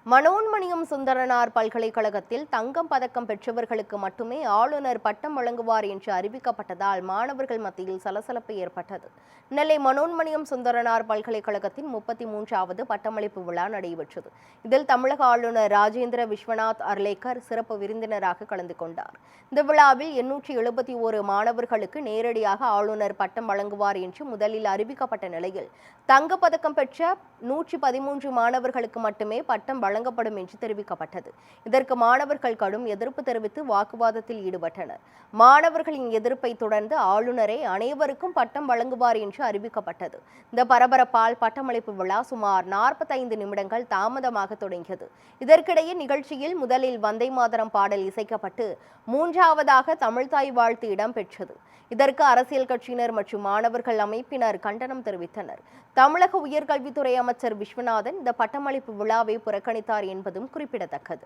மனோன்மணியம் சுந்தரனார் பல்கலைக்கழகத்தில் தங்கம் பதக்கம் பெற்றவர்களுக்கு மட்டுமே ஆளுநர் பட்டம் வழங்குவார் என்று அறிவிக்கப்பட்டதால் மாணவர்கள் மத்தியில் சலசலப்பு ஏற்பட்டது. நெல்லை மனோன்மணியம் சுந்தரனார் பல்கலைக்கழகத்தின் 33வது பட்டமளிப்பு விழா நடைபெற்றது. இதில் தமிழக ஆளுநர் ராஜேந்திர விஸ்வநாத் அர்லேக்கர் சிறப்பு விருந்தினராக கலந்து கொண்டார். இந்த விழாவில் 871 மாணவர்களுக்கு நேரடியாக ஆளுநர் பட்டம் வழங்குவார் என்று முதலில் அறிவிக்கப்பட்ட நிலையில் தங்கப்பதக்கம் பெற்ற 113 மாணவர்களுக்கு மட்டுமே பட்டம் வழங்கப்படும் என்று தெரிவிக்கப்பட்டது. இதற்கு மாணவர்கள் கடும் எதிர்ப்பு தெரிவித்து வாக்குவாதத்தில் ஈடுபட்டனர். மாணவர்களின் எதிர்ப்பை தொடர்ந்து ஆளுநரே அனைவருக்கும் பட்டம் வழங்குவார் என்று அறிவிக்கப்பட்டது. இந்த பரபரப்பால் பட்டமளிப்பு விழா சுமார் 45 நிமிடங்கள் தாமதமாக தொடங்கியது. இதற்கிடையே நிகழ்ச்சியில் முதலில் வந்தே மாதரம் பாடல் இசைக்கப்பட்டு மூன்றாவதாக தமிழ்தாய் வாழ்த்து இடம்பெற்றது. இதற்கு அரசியல் கட்சியினர் மற்றும் மாணவர்கள் அமைப்பினர் கண்டனம் தெரிவித்தனர். தமிழக உயர்கல்வித்துறை அமைச்சர் விஸ்வநாதன் இந்த பட்டமளிப்பு விழாவை புறக்கணித்தார் என்பதும் குறிப்பிடத்தக்கது.